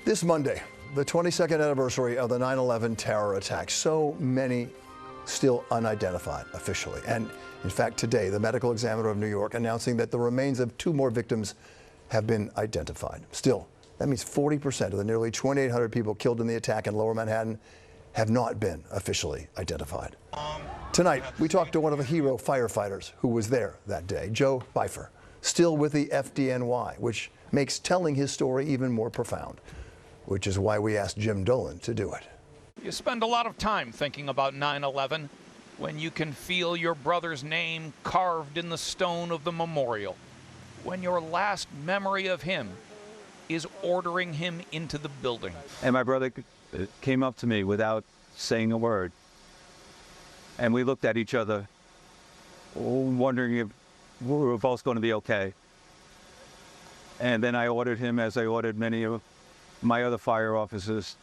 This Monday, the 22nd anniversary of the 9/11 terror attack. So many still unidentified officially. And in fact, today, the medical examiner of New York announcing that the remains of 2 more victims have been identified. Still, that means 40% of the nearly 2,800 people killed in the attack in Lower Manhattan have not been officially identified. Tonight, we talked to one of the hero firefighters who was there that day, Joe Pfeiffer, still with the FDNY, which makes telling his story even more profound, which is why we asked Jim Dolan to do it. You spend a lot of time thinking about 9/11 when you can feel your brother's name carved in the stone of the memorial, when your last memory of him is ordering him into the building. And my brother came up to me without saying a word. And we looked at each other, wondering if we were both going to be okay. And then I ordered him, as I ordered many of my other fire officers,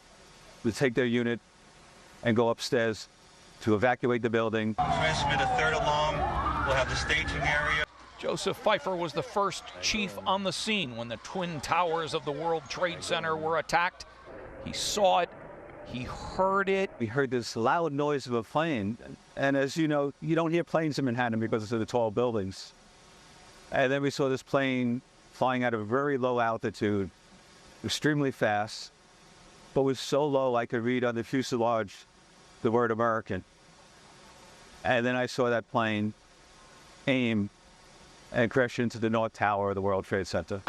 to take their unit and go upstairs to evacuate the building. Transmit a 3rd alarm. We'll have the staging area. Joseph Pfeiffer was the first chief on the scene when the Twin Towers of the World Trade Center were attacked. He saw it. He heard it. We heard this loud noise of a plane. And as you know, you don't hear planes in Manhattan because of the tall buildings. And then we saw this plane flying at a very low altitude, extremely fast, but was so low I could read on the fuselage the word American. And then I saw that plane aim and crash into the North Tower of the World Trade Center.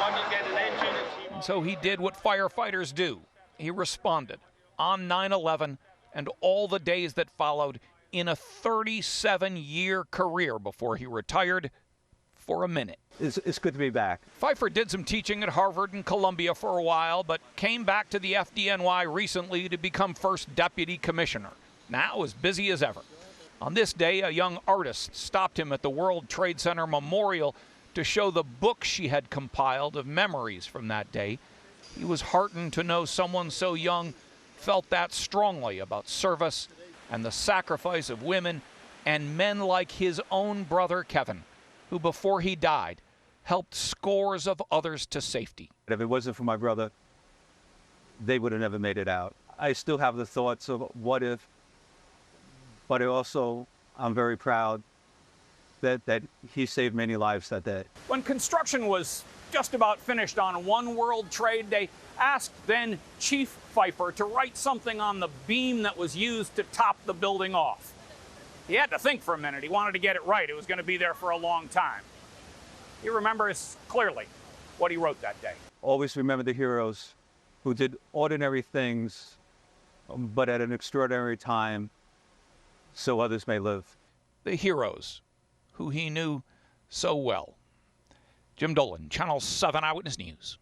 And so he did what firefighters do. He responded on 9/11 and all the days that followed in a 37-year career before he retired for a minute. It's good to be back. Pfeiffer did some teaching at Harvard and Columbia for a while, but came back to the FDNY recently to become first deputy commissioner. Now as busy as ever. On this day, a young artist stopped him at the World Trade Center Memorial to show the book she had compiled of memories from that day. He was heartened to know someone so young felt that strongly about service and the sacrifice of women and men like his own brother Kevin, who before he died helped scores of others to safety. If it wasn't for my brother, they would have never made it out. I still have the thoughts of what if, but I'm very proud that he saved many lives that day. When construction was just about finished on One World Trade, they asked then Chief Pfeiffer to write something on the beam that was used to top the building off. He had to think for a minute. He wanted to get it right. It was going to be there for a long time. He remembers clearly what he wrote that day. Always remember the heroes who did ordinary things, but at an extraordinary time, so others may live. The heroes who he knew so well. Jim Dolan, Channel 7 Eyewitness News.